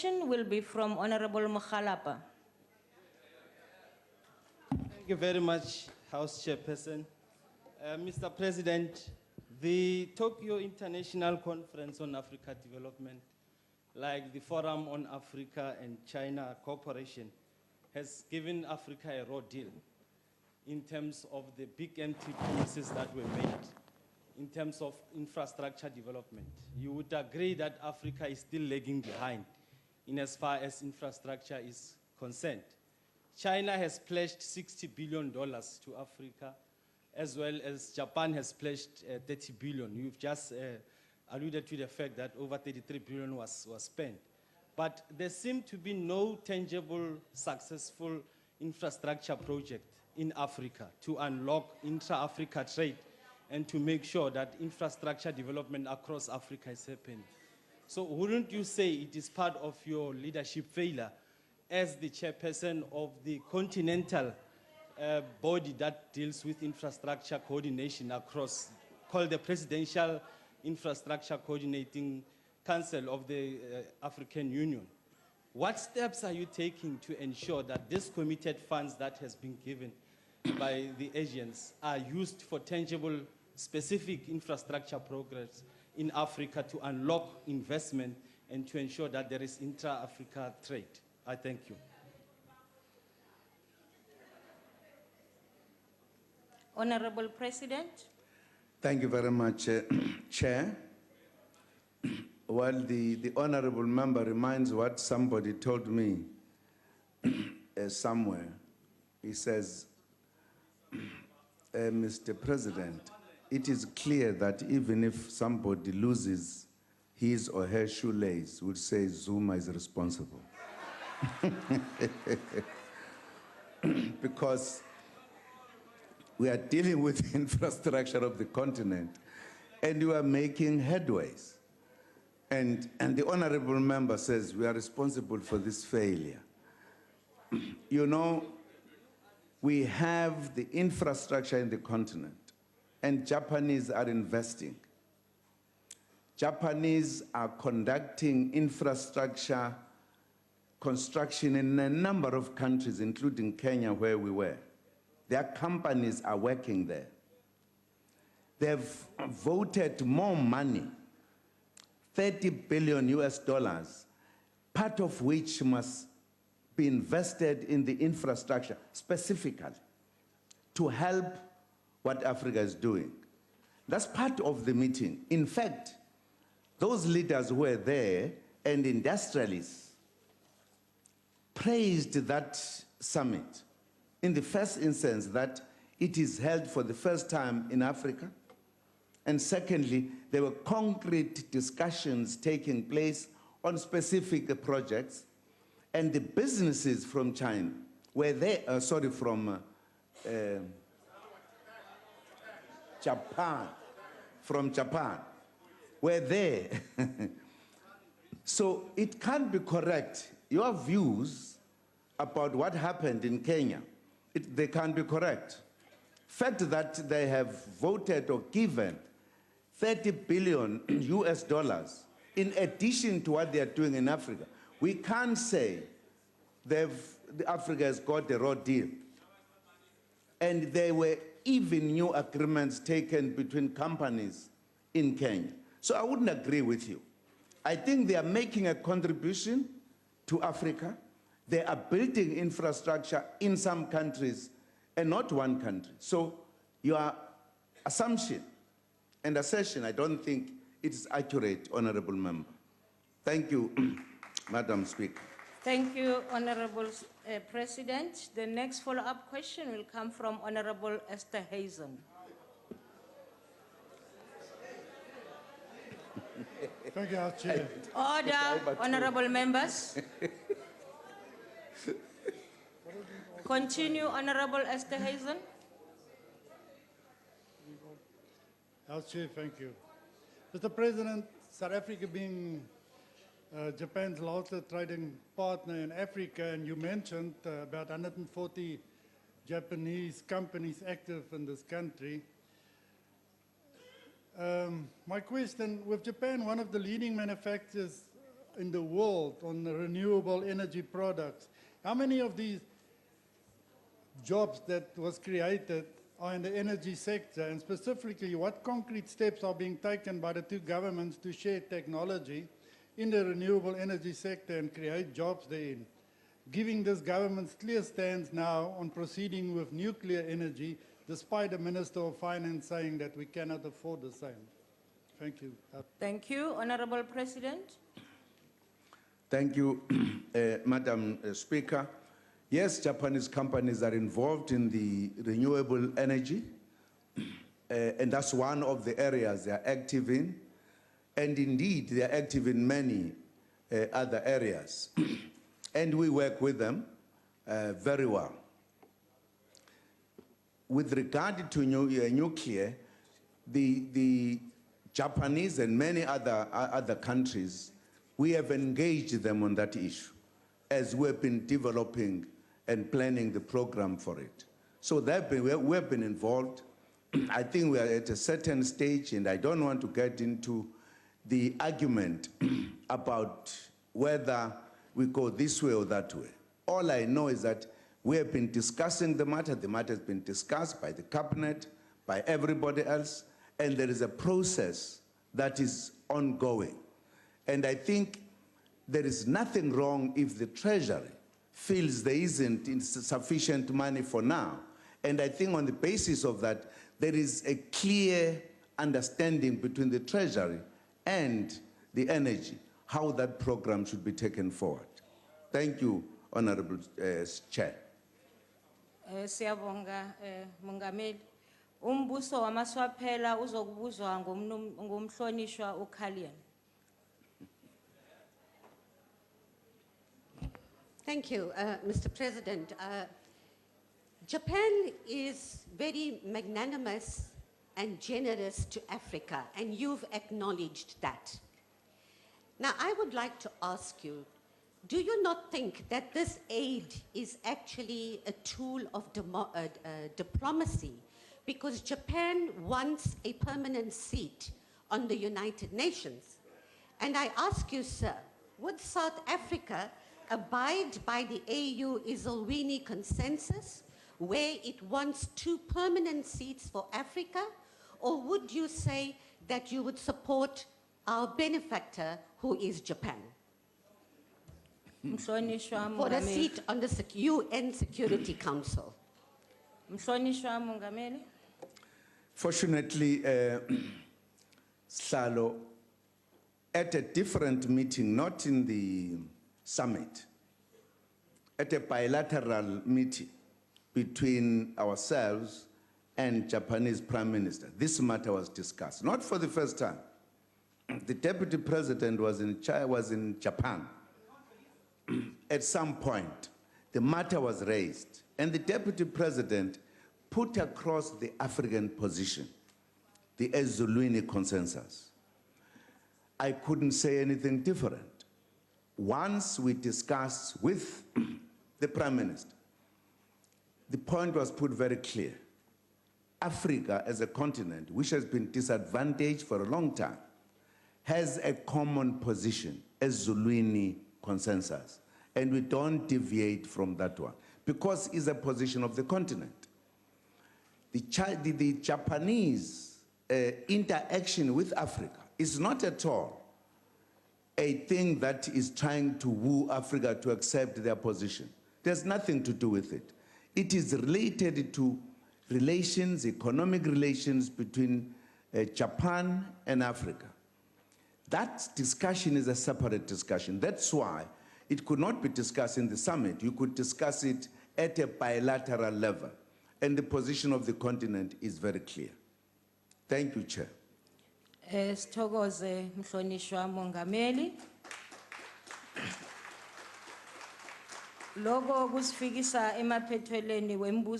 question will be from Honorable Mokgalapa. Thank you very much, House Chairperson. Mr. President, the Tokyo International Conference on Africa Development, like the Forum on Africa and China Cooperation, has given Africa a raw deal in terms of the big empty promises that were made in terms of infrastructure development. You would agree that Africa is still lagging behind in as far as infrastructure is concerned. China has pledged $60 billion to Africa, as well as Japan has pledged 30 billion. You've just alluded to the fact that over 33 billion was spent. But there seem to be no tangible, successful infrastructure project in Africa to unlock intra-Africa trade and to make sure that infrastructure development across Africa is happening. So wouldn't you say it is part of your leadership failure as the chairperson of the continental body that deals with infrastructure coordination across, called the Presidential Infrastructure Coordinating Council of the African Union? What steps are you taking to ensure that this committed funds that has been given by the Asians are used for tangible, specific infrastructure progress in Africa to unlock investment and to ensure that there is intra-Africa trade? I thank you. Honorable President. Thank you very much, Chair. Well, the honorable member reminds what somebody told me somewhere. He says, Mr. President, it is clear that even if somebody loses his or her shoelace, we'll say Zuma is responsible. Because we are dealing with the infrastructure of the continent and we are making headways. And the honorable member says we are responsible for this failure. You know, we have the infrastructure in the continent and Japanese are investing. Japanese are conducting infrastructure construction in a number of countries, including Kenya, where we were. Their companies are working there. They've voted more money, $30 billion US, part of which must be invested in the infrastructure specifically to help what Africa is doing. That's part of the meeting. In fact, those leaders who were there and industrialists praised that summit in the first instance that it is held for the first time in Africa. And secondly, there were concrete discussions taking place on specific projects, and the businesses from China were there, from Japan, were there. So it can't be correct. Your views about what happened in Kenya, they can't be correct. Fact that they have voted or given $30 billion US in addition to what they are doing in Africa, we can't say Africa has got a raw deal. And there were even new agreements taken between companies in Kenya. So I wouldn't agree with you. I think they are making a contribution to Africa. They are building infrastructure in some countries and not one country. So your assumption and assertion, I don't think it is accurate, Honorable Member. Thank you, Madam Speaker. Thank you, Honorable President. The next follow-up question will come from Honorable Esther Hazen. Thank you, Chair. Order, honorable members. Continue, Honorable Esther Hazen. Chair, thank you. Mr. President, South Africa being Japan's largest trading partner in Africa, and you mentioned about 140 Japanese companies active in this country. My question, with Japan one of the leading manufacturers in the world on the renewable energy products. How many of these jobs that was created are in the energy sector, and specifically what concrete steps are being taken by the two governments to share technology in the renewable energy sector and create jobs therein, giving this government's clear stance now on proceeding with nuclear energy, despite the Minister of Finance saying that we cannot afford the same? Thank you. Thank you, Honorable President. Thank you, Madam Speaker. Yes, Japanese companies are involved in the renewable energy, and that's one of the areas they are active in. And indeed, they are active in many other areas. And we work with them very well. With regard to nuclear, the Japanese and many other countries, we have engaged them on that issue as we've been developing and planning the program for it. So we've been involved. I think we are at a certain stage, and I don't want to get into the argument about whether we go this way or that way. All I know is that we have been discussing the matter has been discussed by the cabinet, by everybody else, and there is a process that is ongoing. And I think there is nothing wrong if the Treasury feels there isn't sufficient money for now. And I think on the basis of that, there is a clear understanding between the Treasury and the energy, how that program should be taken forward. Thank you, Honorable Chair. Siyabonga, Mongameli. Umbuso wamaswaphela uzokubuzwa ngumhlonishwa uKhalian. Thank you, Mr. President. Japan is very magnanimous and generous to Africa, and you've acknowledged that. Now, I would like to ask you, do you not think that this aid is actually a tool of diplomacy? Because Japan wants a permanent seat on the United Nations. And I ask you, sir, would South Africa abide by the AU Isolini consensus, where it wants 2 permanent seats for Africa? Or would you say that you would support our benefactor, who is Japan, for a seat on the UN Security Council? Mhlonishwa Mongameli. Fortunately, Slalo, at a different meeting, not in the summit, at a bilateral meeting between ourselves and Japanese Prime Minister, this matter was discussed, not for the first time. The Deputy President was in Japan. At some point, the matter was raised, and the Deputy President put across the African position, the Ezulwini consensus. I couldn't say anything different. Once we discussed with the Prime Minister, the point was put very clear. Africa as a continent, which has been disadvantaged for a long time, has a common position, Ezulwini consensus, and we don't deviate from that one, because it's a position of the continent. The Japanese interaction with Africa is not at all a thing that is trying to woo Africa to accept their position. There's nothing to do with it. It is related to relations, economic relations between Japan and Africa. That discussion is a separate discussion. That's why it could not be discussed in the summit. You could discuss it at a bilateral level. And the position of the continent is very clear. Thank you, Chair. Sithokoze Mhlonishwa Mongameli. Logo kusifikisa emaphethelweni wembuzo